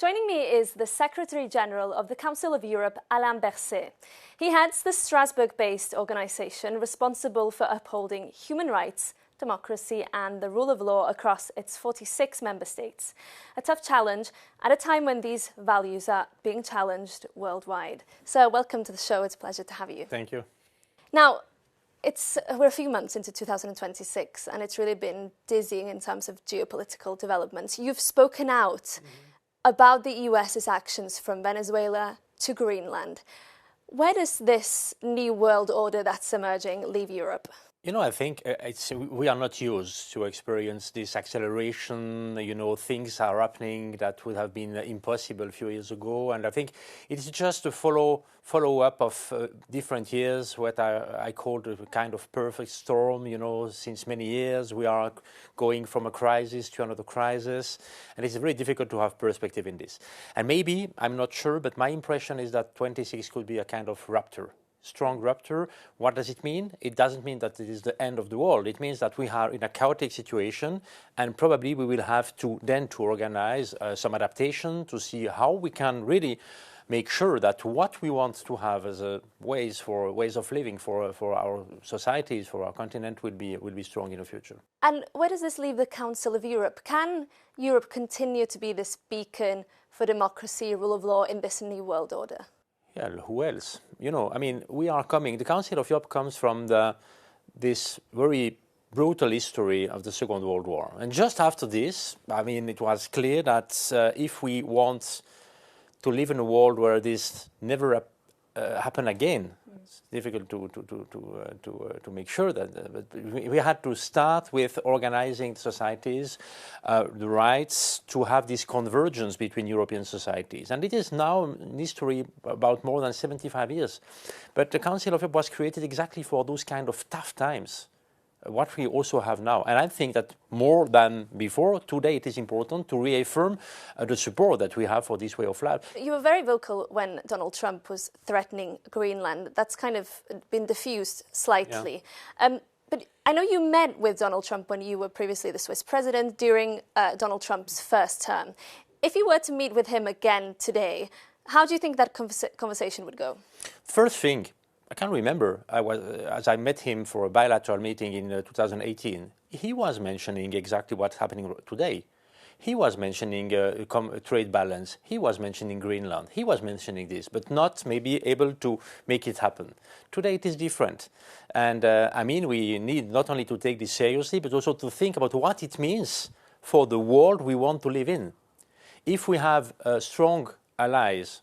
Joining me is the Secretary General of the Council of Europe, Alain Berset. He heads the Strasbourg-based organisation responsible for upholding human rights, democracy and the rule of law across its 46 member states. A tough challenge at a time when these values are being challenged worldwide. So welcome to the show. It's a pleasure to have you. Thank you. Now, we're a few months into 2026 and it's really been dizzying in terms of geopolitical developments. You've spoken out about the US's actions from Venezuela to Greenland. Where does this new world order that's emerging leave Europe? You know, I think we are not used to experience this acceleration. You know, things are happening that would have been impossible a few years ago. And I think it's just a follow-up of different years, what I called a kind of perfect storm. You know, since many years we are going from a crisis to another crisis. And it's very difficult to have perspective in this. And maybe, I'm not sure, but my impression is that 26 could be a kind of rupture. Strong rupture. What does it mean? It doesn't mean that it is the end of the world. It means that we are in a chaotic situation and probably we will have to organize some adaptation to see how we can really make sure that what we want to have as ways of living for our societies, for our continent will be strong in the future. And where does this leave the Council of Europe? Can Europe continue to be this beacon for democracy, rule of law in this new world order? Yeah, who else? You know, I mean, the Council of Europe comes from this very brutal history of the Second World War. And just after this, I mean, it was clear that if we want to live in a world where this never happen again, it's difficult to make sure that. But we had to start with organizing societies, the rights to have this convergence between European societies. And it is now in history about more than 75 years. But the Council of Europe was created exactly for those kind of tough times, what we also have now. And I think that more than before, today it is important to reaffirm the support that we have for this way of life. You were very vocal when Donald Trump was threatening Greenland. That's kind of been diffused slightly. Yeah. But I know you met with Donald Trump when you were previously the Swiss president during Donald Trump's first term. If you were to meet with him again today, how do you think that conversation would go? First thing, I can't remember, as I met him for a bilateral meeting in 2018, he was mentioning exactly what's happening today. He was mentioning trade balance. He was mentioning Greenland. He was mentioning this, but not maybe able to make it happen. Today it is different. And I mean, we need not only to take this seriously, but also to think about what it means for the world we want to live in. If we have strong allies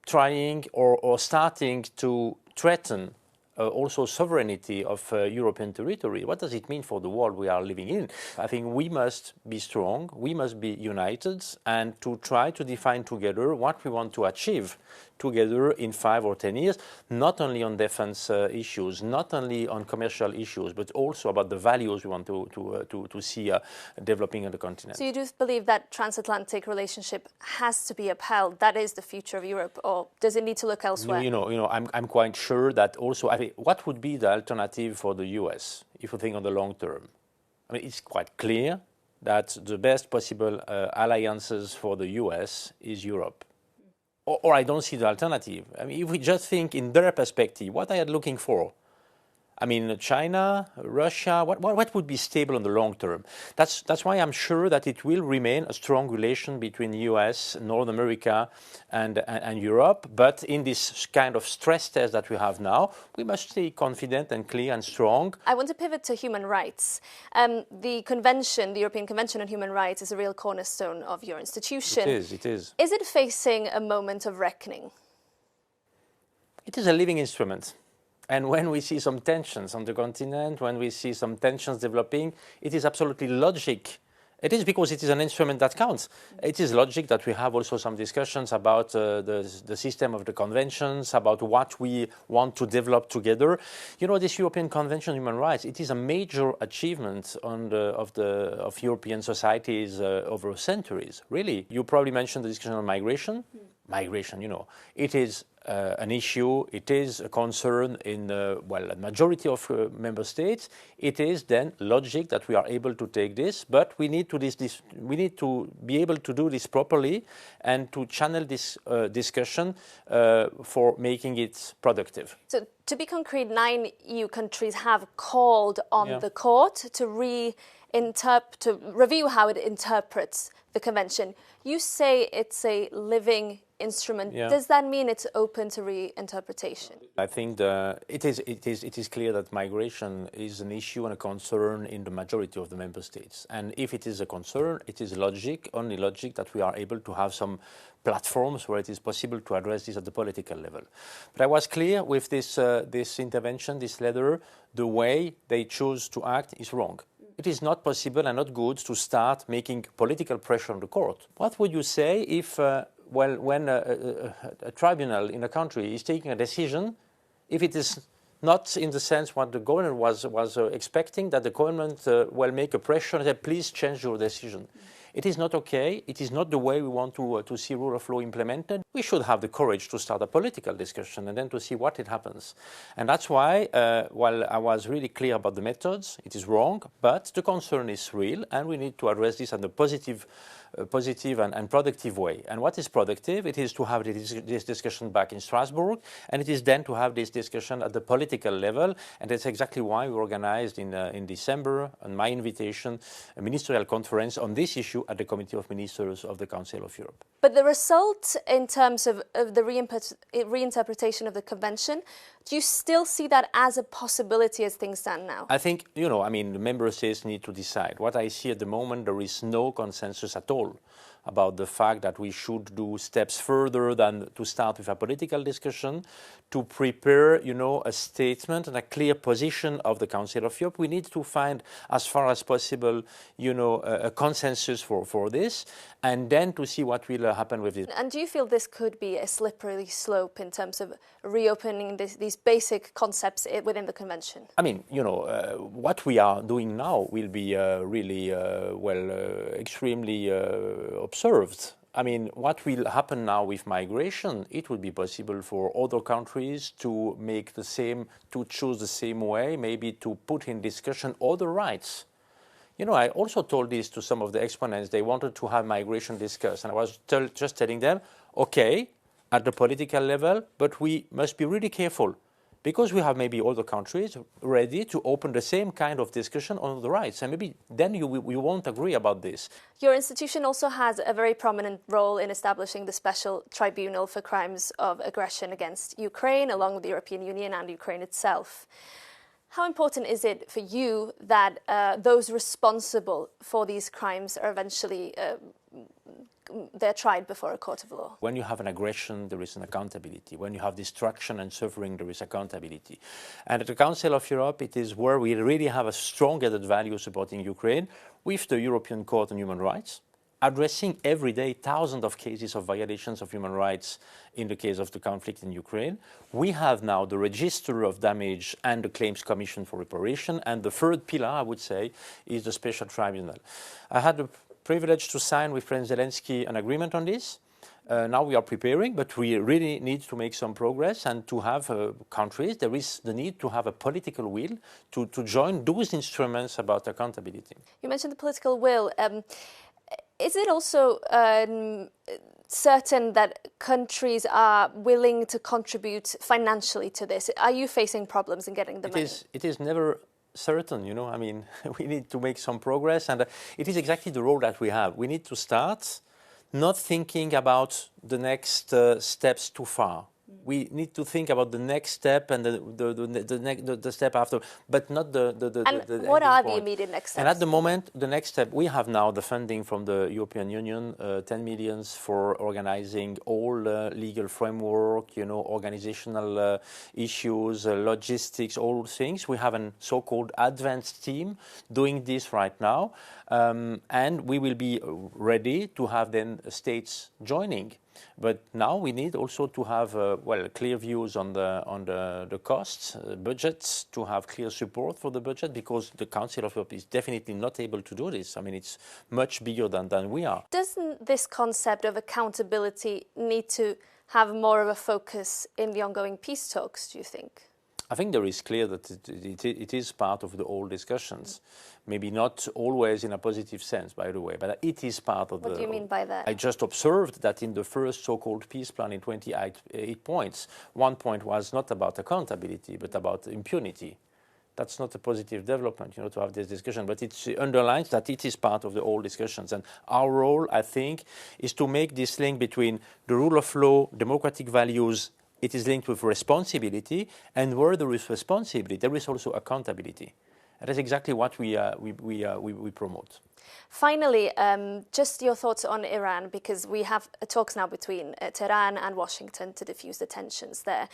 trying or starting to threaten also sovereignty of European territory, what does it mean for the world we are living in? I think we must be strong, we must be united, and to try to define together what we want to achieve together in 5 or 10 years, not only on defense issues, not only on commercial issues, but also about the values we want to see developing on the continent. So you do believe that transatlantic relationship has to be upheld? That is the future of Europe, or does it need to look elsewhere? You know, I'm quite sure that also, I think, what would be the alternative for the US if you think on the long term? I mean, it's quite clear that the best possible alliances for the US is Europe. Or I don't see the alternative. I mean, if we just think in their perspective, what are you looking for? I mean, China, Russia, what would be stable in the long term? That's why I'm sure that it will remain a strong relation between US, North America, and Europe. But in this kind of stress test that we have now, we must stay confident and clear and strong. I want to pivot to human rights. The convention, the European Convention on Human Rights, is a real cornerstone of your institution. It is. Is it facing a moment of reckoning? It is a living instrument. And when we see some tensions on the continent, when we see some tensions developing, it is absolutely logic. It is because it is an instrument that counts. It is logic that we have also some discussions about the system of the conventions, about what we want to develop together. You know, this European Convention on Human Rights, it is a major achievement of European societies over centuries. Really, you probably mentioned the discussion on migration. migration, it is an issue, it is a concern in, a majority of member states. It is then logic that we are able to take this, but we need to be able to do this properly and to channel this discussion for making it productive. So to be concrete, 9 EU countries have called on the court to review how it interprets the convention. You say it's a living instrument. Yeah. Does that mean it's open to reinterpretation? I think it is clear that migration is an issue and a concern in the majority of the member states. And if it is a concern, it is only logic that we are able to have some platforms where it is possible to address this at the political level. But I was clear with this intervention, this letter, the way they choose to act is wrong. It is not possible and not good to start making political pressure on the court. What would you say if, when a tribunal in a country is taking a decision, if it is not in the sense what the government was expecting, that the government will make a pressure and say, please change your decision. It is not okay. It is not the way we want to see rule of law implemented. We should have the courage to start a political discussion and then to see what it happens. And that's why, while I was really clear about the methods, it is wrong, but the concern is real, and we need to address this in a positive and productive way. And what is productive? It is to have this discussion back in Strasbourg, and it is then to have this discussion at the political level, and that's exactly why we organized in December, on my invitation, a ministerial conference on this issue at the Committee of Ministers of the Council of Europe. But the result in terms of the reinterpretation of the convention, do you still see that as a possibility as things stand now? I think, the member states need to decide. What I see at the moment, there is no consensus at all about the fact that we should do steps further than to start with a political discussion, to prepare, a statement and a clear position of the Council of Europe. We need to find, as far as possible, a consensus for this, and then to see what will happen with it. And do you feel this could be a slippery slope in terms of reopening these basic concepts within the Convention? What we are doing now will be really, extremely observed. What will happen now with migration, it would be possible for other countries to to choose the same way, maybe to put in discussion other rights. I also told this to some of the exponents. They wanted to have migration discussed, and I was just telling them, okay, at the political level, but we must be really careful, because we have maybe other countries ready to open the same kind of discussion on the rights, and maybe then we won't agree about this. Your institution also has a very prominent role in establishing the Special Tribunal for Crimes of Aggression against Ukraine, along with the European Union and Ukraine itself. How important is it for you that those responsible for these crimes are eventually they're tried before a court of law? When you have an aggression, there is an accountability. When you have destruction and suffering, there is accountability. And at the Council of Europe, it is where we really have a strong added value supporting Ukraine with the European Court on Human Rights, addressing every day thousands of cases of violations of human rights in the case of the conflict in Ukraine. We have now the register of damage and the claims commission for reparation, and the third pillar, I would say, is the special tribunal. I had the privilege to sign with President Zelensky an agreement on this. Now we are preparing, but we really need to make some progress and to have countries. There is the need to have a political will to join those instruments about accountability. You mentioned the political will. Is it also certain that countries are willing to contribute financially to this? Are you facing problems in getting the money? It is never certain, we need to make some progress, and it is exactly the role that we have. We need to start not thinking about the next steps too far. We need to think about the next step and the step after, but not the And what are the immediate next steps? And at the moment, the next step, we have now the funding from the European Union, 10 million for organizing all legal framework, organizational issues, logistics, all things. We have a so-called advanced team doing this right now, and we will be ready to have then states joining. But now we need also to have clear views on the costs, budgets, to have clear support for the budget, because the Council of Europe is definitely not able to do this. I mean, it's much bigger than we are. Doesn't this concept of accountability need to have more of a focus in the ongoing peace talks, do you think? I think there is clear that it is part of the whole discussions. Maybe not always in a positive sense, by the way, but it is part of What do you mean by that? I just observed that in the first so-called peace plan in 28 points, one point was not about accountability, but about impunity. That's not a positive development, to have this discussion, but it underlines that it is part of the whole discussions. And our role, I think, is to make this link between the rule of law, democratic values. It is linked with responsibility, and where there is responsibility, there is also accountability. And that's exactly what we promote. Finally, just your thoughts on Iran, because we have talks now between Tehran and Washington to diffuse the tensions there.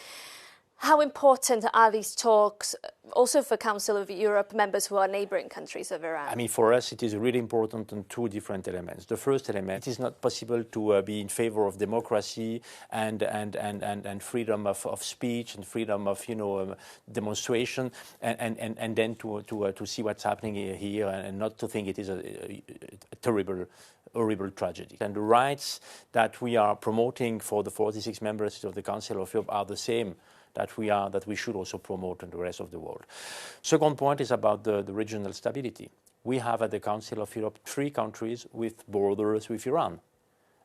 How important are these talks also for Council of Europe members who are neighbouring countries of Iran? I mean, for us, it is really important on two different elements. The first element, it is not possible to be in favour of democracy and freedom of speech and freedom of demonstration, and then to see what's happening here and not to think it is a terrible, horrible tragedy. And the rights that we are promoting for the 46 members of the Council of Europe are the same that we should also promote in the rest of the world. Second point is about the regional stability. We have at the Council of Europe 3 countries with borders with Iran.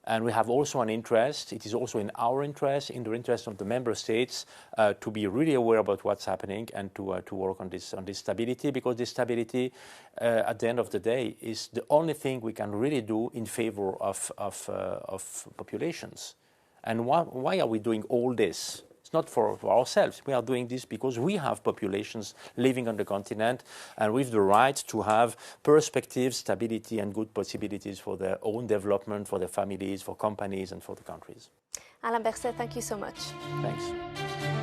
And we have also an interest, it is also in our interest, in the interest of the member states, to be really aware about what's happening and to work on this stability, because this stability, at the end of the day, is the only thing we can really do in favor of populations. And why are we doing all this? Not for ourselves. We are doing this because we have populations living on the continent and with the right to have perspective, stability and good possibilities for their own development, for their families, for companies and for the countries. Alain Berset, thank you so much. Thanks.